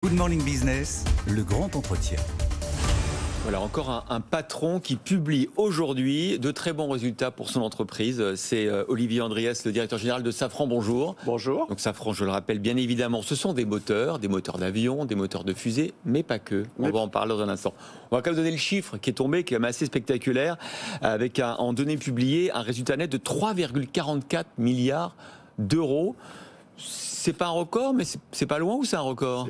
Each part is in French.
Good Morning Business, le grand entretien. Voilà, encore un patron qui publie aujourd'hui de très bons résultats pour son entreprise. C'est Olivier Andriès, le directeur général de Safran. Bonjour. Bonjour. Donc Safran, je le rappelle bien évidemment, ce sont des moteurs d'avion, des moteurs de fusée, mais pas que. On va en parler dans un instant. On va quand même donner le chiffre qui est tombé, qui est quand même assez spectaculaire, avec en données publiées un résultat net de 3,44 milliards d'euros. C'est pas un record, mais c'est pas loin ou c'est un record?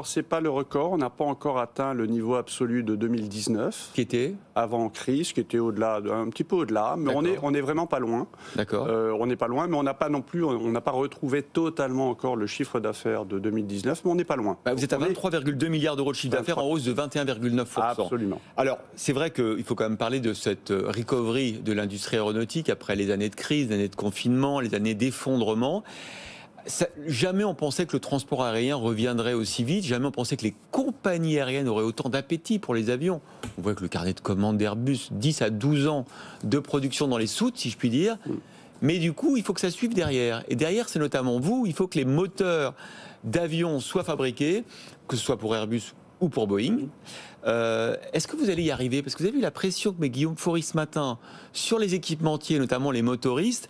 C'est pas le record. On n'a pas encore atteint le niveau absolu de 2019. Qui était avant crise, qui était au-delà, un petit peu au-delà, mais on est vraiment pas loin. D'accord. On n'est pas loin, mais on n'a pas non plus, on n'a pas retrouvé totalement encore le chiffre d'affaires de 2019, mais on n'est pas loin. Vous êtes à 23,2 milliards d'euros de chiffre d'affaires, en hausse de 21,9%. Absolument. Alors, c'est vrai qu'il faut quand même parler de cette recovery de l'industrie aéronautique après les années de crise, les années de confinement, les années d'effondrement. Jamais on pensait que le transport aérien reviendrait aussi vite, jamais on pensait que les compagnies aériennes auraient autant d'appétit pour les avions. On voit que le carnet de commandes d'Airbus, 10 à 12 ans de production dans les soutes, si je puis dire. Mais du coup, il faut que ça suive derrière. Et derrière, c'est notamment vous, il faut que les moteurs d'avions soient fabriqués, que ce soit pour Airbus ou pour Boeing. Est-ce que vous allez y arriver? Parce que vous avez vu la pression que met Guillaume Faury ce matin sur les équipementiers, notamment les motoristes.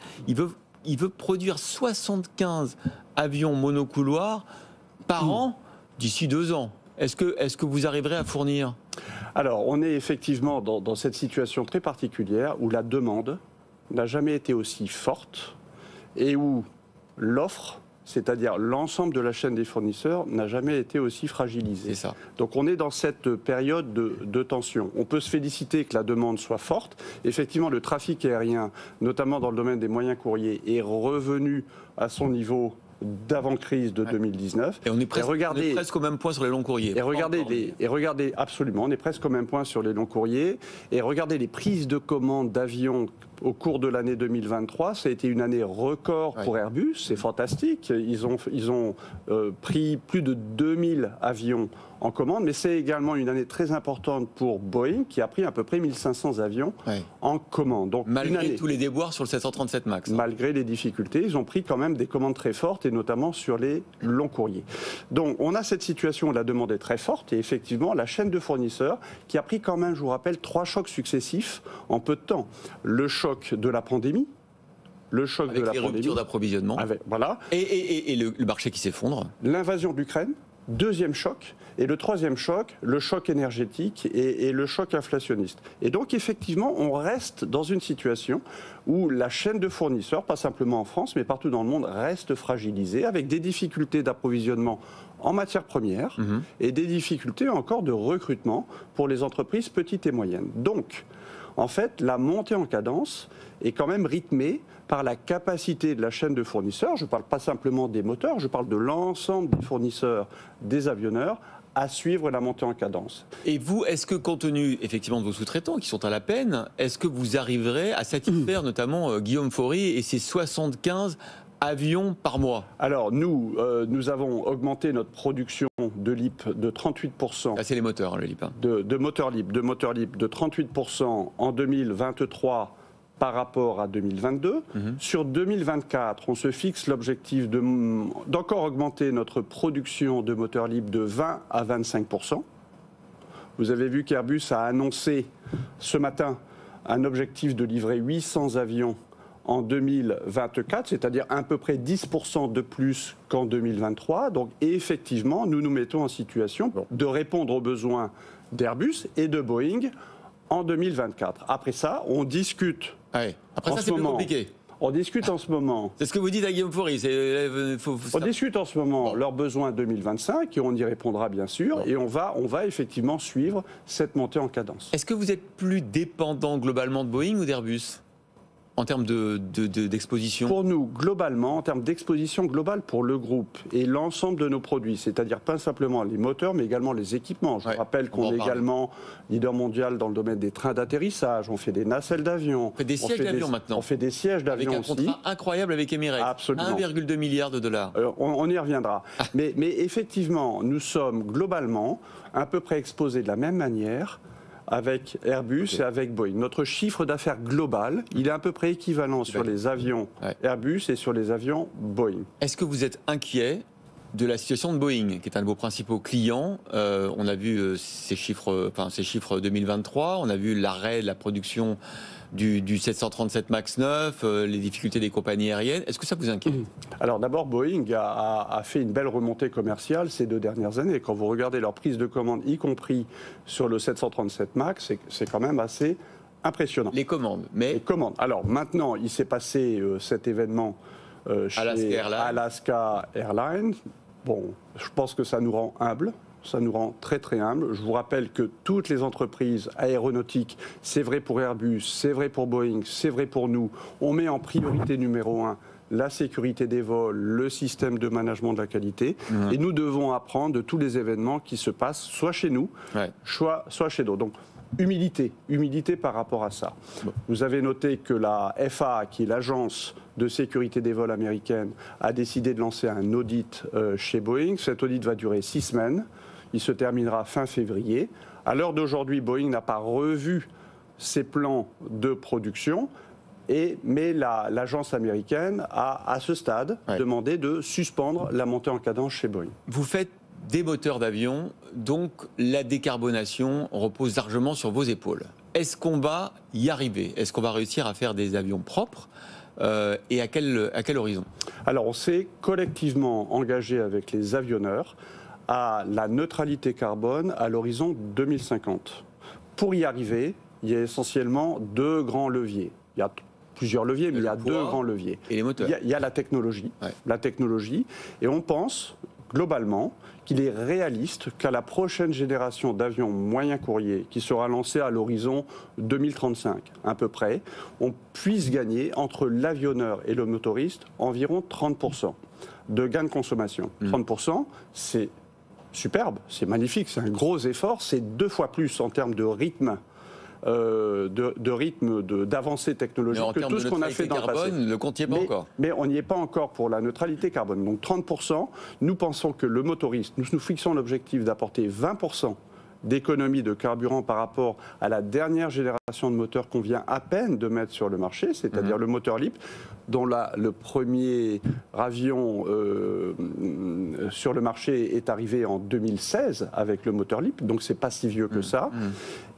Il veut produire 75 avions monocouloirs par an d'ici 2 ans. Est-ce que vous arriverez à fournir? Alors, on est effectivement dans cette situation très particulière où la demande n'a jamais été aussi forte et où l'offre, c'est-à-dire l'ensemble de la chaîne des fournisseurs, n'a jamais été aussi fragilisée. C'est ça. Donc on est dans cette période de tension. On peut se féliciter que la demande soit forte. Effectivement, le trafic aérien, notamment dans le domaine des moyens courriers, est revenu à son niveau d'avant-crise de 2019. Et on est presque au même point sur les longs courriers. Et regardez, absolument, on est presque au même point sur les longs courriers. Et regardez les prises de commandes d'avions au cours de l'année 2023. Ça a été une année record pour Airbus, c'est fantastique. Ils ont pris plus de 2000 avions en commande, mais c'est également une année très importante pour Boeing, qui a pris à peu près 1500 avions en commande. Donc, malgré tous les déboires sur le 737 MAX. Malgré les difficultés, ils ont pris quand même des commandes très fortes, et notamment sur les longs courriers. Donc on a cette situation où la demande est très forte, et effectivement la chaîne de fournisseurs, qui a pris quand même, je vous rappelle, 3 chocs successifs en peu de temps. Le choc de la pandémie, le choc avec de la les pandémie, ruptures d'approvisionnement, voilà, et le marché qui s'effondre. L'invasion de l'Ukraine, deuxième choc, et le troisième choc, le choc énergétique et le choc inflationniste. Et donc effectivement, on reste dans une situation où la chaîne de fournisseurs, pas simplement en France, mais partout dans le monde, reste fragilisée, avec des difficultés d'approvisionnement en matières premières et des difficultés encore de recrutement pour les entreprises petites et moyennes. Donc, en fait, la montée en cadence est quand même rythmée par la capacité de la chaîne de fournisseurs. Je ne parle pas simplement des moteurs, je parle de l'ensemble des fournisseurs, des avionneurs, à suivre la montée en cadence. Et vous, est-ce que compte tenu effectivement de vos sous-traitants qui sont à la peine, est-ce que vous arriverez à satisfaire notamment Guillaume Faury et ses 75 avions par mois? Alors nous avons augmenté notre production de LEAP de 38%. Ah, c'est les moteurs, le LEAP. De moteurs LEAP de 38% en 2023 par rapport à 2022. Sur 2024, on se fixe l'objectif d'encore augmenter notre production de moteurs LEAP de 20 à 25%. Vous avez vu qu'Airbus a annoncé ce matin un objectif de livrer 800 avions en 2024, c'est-à-dire à peu près 10% de plus qu'en 2023. Donc effectivement, nous nous mettons en situation de répondre aux besoins d'Airbus et de Boeing en 2024. Après ça, on discute. Après ça, c'est plus compliqué. On discute en ce moment. C'est ce que vous dites à Guillaume Faury. On discute en ce moment leurs besoins 2025 et on y répondra bien sûr. Et on va effectivement suivre cette montée en cadence. Est-ce que vous êtes plus dépendant globalement de Boeing ou d'Airbus en termes d'exposition? Pour nous, globalement, en termes d'exposition globale pour le groupe et l'ensemble de nos produits, c'est-à-dire pas simplement les moteurs, mais également les équipements. Je rappelle qu'on est également leader mondial dans le domaine des trains d'atterrissage, on fait des nacelles d'avion. On fait des sièges d'avion maintenant. On fait des sièges d'avion aussi. Avec un contrat incroyable avec Emirates. Absolument. 1,2 milliard de dollars. On y reviendra. Mais effectivement, nous sommes globalement à peu près exposés de la même manière avec Airbus et avec Boeing. Notre chiffre d'affaires global, il est à peu près équivalent sur les avions Airbus et sur les avions Boeing. Est-ce que vous êtes inquiet de la situation de Boeing, qui est un de vos principaux clients. On a vu ces chiffres 2023, on a vu l'arrêt de la production du 737 MAX 9, les difficultés des compagnies aériennes. Est-ce que ça vous inquiète ? Alors d'abord, Boeing a fait une belle remontée commerciale ces 2 dernières années. Quand vous regardez leur prise de commande, y compris sur le 737 MAX, c'est quand même assez impressionnant. Les commandes, mais... Les commandes. Alors maintenant, il s'est passé cet événement chez Alaska Airlines. Bon, je pense que ça nous rend humbles. Ça nous rend très très humbles. Je vous rappelle que toutes les entreprises aéronautiques, c'est vrai pour Airbus, c'est vrai pour Boeing, c'est vrai pour nous, on met en priorité numéro 1 la sécurité des vols, le système de management de la qualité. Et nous devons apprendre de tous les événements qui se passent, soit chez nous, soit chez d'autres. Donc, humilité par rapport à ça. Bon. Vous avez noté que la FAA, qui est l'agence de sécurité des vols américaine, a décidé de lancer un audit chez Boeing. Cet audit va durer 6 semaines. Il se terminera fin février. À l'heure d'aujourd'hui, Boeing n'a pas revu ses plans de production. Mais l'agence américaine a, à ce stade, demandé de suspendre la montée en cadence chez Boeing. Vous faites des moteurs d'avion, donc la décarbonation repose largement sur vos épaules. Est-ce qu'on va y arriver ? Est-ce qu'on va réussir à faire des avions propres ? Et à quel horizon ? Alors, on s'est collectivement engagé avec les avionneurs à la neutralité carbone à l'horizon 2050. Pour y arriver, il y a essentiellement 2 grands leviers. Il y a plusieurs leviers, mais il y a 2 grands leviers. Et les moteurs. Il y a la technologie. La technologie. Et on pense, globalement, qu'il est réaliste qu'à la prochaine génération d'avions moyens courriers, qui sera lancée à l'horizon 2035, à peu près, on puisse gagner entre l'avionneur et le motoriste environ 30% de gain de consommation. 30%, c'est superbe, c'est magnifique, c'est un gros effort, c'est 2 fois plus en termes de rythme. D'avancée technologique que tout ce qu'on a fait dans le passé. Le compte n'y est pas encore. Mais on n'y est pas encore pour la neutralité carbone. Donc 30%, nous pensons que le motoriste, nous fixons l'objectif d'apporter 20% d'économie de carburant par rapport à la dernière génération de moteurs qu'on vient à peine de mettre sur le marché, c'est-à-dire le moteur LEAP, dont le premier avion sur le marché est arrivé en 2016 avec le moteur LEAP, donc c'est pas si vieux que ça.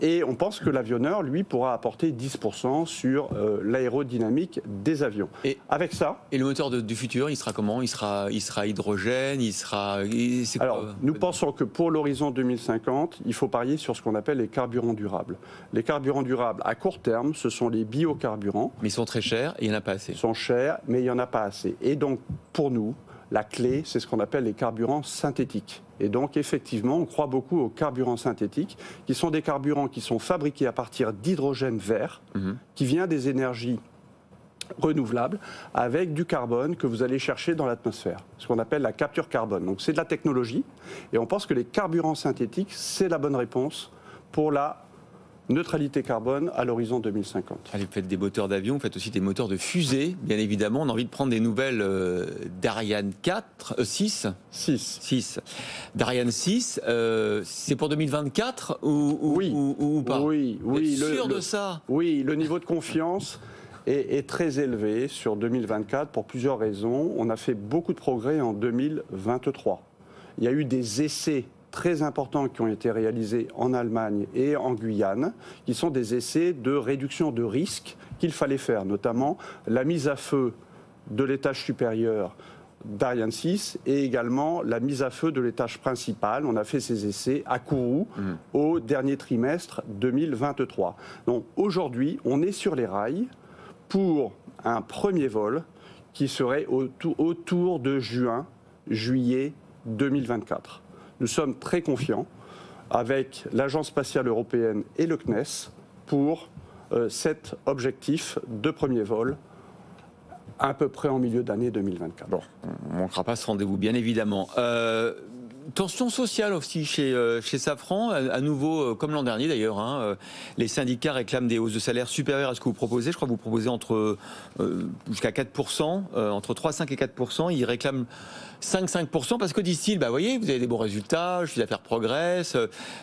Et on pense que l'avionneur, lui, pourra apporter 10% sur l'aérodynamique des avions. Et avec ça... Et le moteur du futur, il sera comment ? Il sera hydrogène, Alors, nous pensons que pour l'horizon 2050, il faut parier sur ce qu'on appelle les carburants durables. Les carburants durables, à court terme, ce sont les biocarburants. Mais ils sont très chers et il n'y en a pas assez. Ils sont chers, mais il n'y en a pas assez. Et donc, pour nous, la clé, c'est ce qu'on appelle les carburants synthétiques. Et donc, effectivement, on croit beaucoup aux carburants synthétiques, qui sont des carburants qui sont fabriqués à partir d'hydrogène vert, qui vient des énergies renouvelables, avec du carbone que vous allez chercher dans l'atmosphère, ce qu'on appelle la capture carbone. Donc, c'est de la technologie, et on pense que les carburants synthétiques, c'est la bonne réponse pour la neutralité carbone à l'horizon 2050. Allez, vous faites des moteurs d'avion, vous faites aussi des moteurs de fusée, bien évidemment. On a envie de prendre des nouvelles d'Ariane 6. D'Ariane 6, c'est pour 2024 ou pas ? Oui. Sûr de ça ? Oui, le niveau de confiance est très élevé sur 2024 pour plusieurs raisons. On a fait beaucoup de progrès en 2023. Il y a eu des essais très importants qui ont été réalisés en Allemagne et en Guyane, qui sont des essais de réduction de risque qu'il fallait faire, notamment la mise à feu de l'étage supérieur d'Ariane 6 et également la mise à feu de l'étage principal. On a fait ces essais à Kourou au dernier trimestre 2023. Donc aujourd'hui, on est sur les rails pour un premier vol qui serait autour de juillet 2024. Nous sommes très confiants avec l'Agence spatiale européenne et le CNES pour cet objectif de premier vol à peu près en milieu d'année 2024. Bon, on ne manquera pas ce rendez-vous, bien évidemment. tension sociale aussi chez Safran, à nouveau, comme l'an dernier d'ailleurs. Les syndicats réclament des hausses de salaire supérieures à ce que vous proposez. Je crois que vous proposez jusqu'à 4%, entre 3,5 et 4%. Ils réclament 5% parce que disent-ils, voyez, vous avez des bons résultats, le chiffre d'affaires progresse,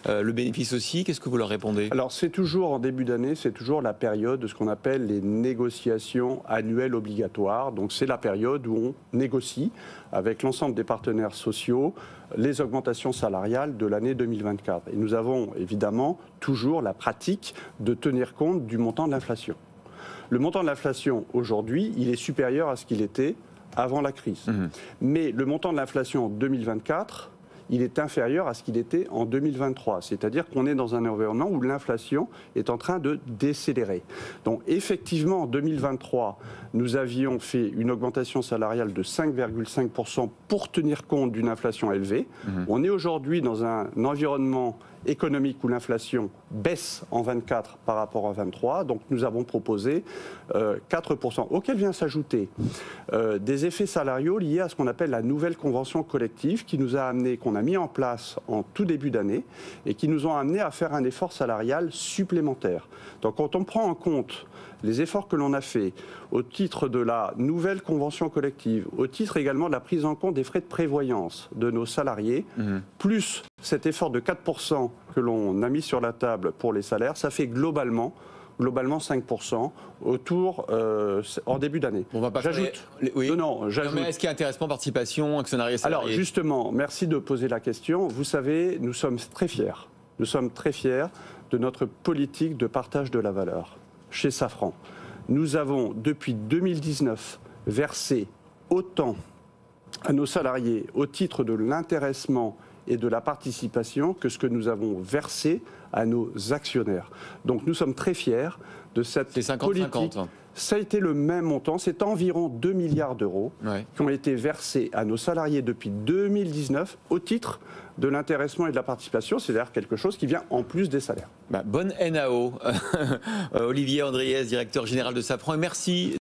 le bénéfice aussi. Qu'est-ce que vous leur répondez? Alors c'est toujours en début d'année, c'est toujours la période de ce qu'on appelle les négociations annuelles obligatoires. Donc c'est la période où on négocie avec l'ensemble des partenaires sociaux les augmentations salariales de l'année 2024. Et nous avons évidemment toujours la pratique de tenir compte du montant de l'inflation. Le montant de l'inflation aujourd'hui, il est supérieur à ce qu'il était avant la crise. Mais le montant de l'inflation en 2024, il est inférieur à ce qu'il était en 2023. C'est-à-dire qu'on est dans un environnement où l'inflation est en train de décélérer. Donc effectivement, en 2023, nous avions fait une augmentation salariale de 5,5% pour tenir compte d'une inflation élevée. On est aujourd'hui dans un environnement économique où l'inflation baisse en 24 par rapport à 23. Donc nous avons proposé 4%, auquel vient s'ajouter des effets salariaux liés à ce qu'on appelle la nouvelle convention collective qui nous a amené, qu'on a mis en place en tout début d'année et qui nous ont amené à faire un effort salarial supplémentaire. Donc quand on prend en compte les efforts que l'on a faits au titre de la nouvelle convention collective, au titre également de la prise en compte des frais de prévoyance de nos salariés, plus cet effort de 4% que l'on a mis sur la table pour les salaires, ça fait globalement 5% en début d'année. On va pas j'ajoute. Oui. Non, j'ajoute. Mais est-ce qu'il y a intéressement, participation, actionnariat salarié? Alors justement, merci de poser la question. Vous savez, nous sommes très fiers. Nous sommes très fiers de notre politique de partage de la valeur chez Safran. Nous avons, depuis 2019, versé autant à nos salariés au titre de l'intéressement et de la participation que ce que nous avons versé à nos actionnaires. Donc nous sommes très fiers de cette politique. Ça a été le même montant, c'est environ 2 milliards d'euros qui ont été versés à nos salariés depuis 2019 au titre de l'intéressement et de la participation, c'est-à-dire quelque chose qui vient en plus des salaires. Bonne NAO, Olivier Andriès, directeur général de Safran, et merci.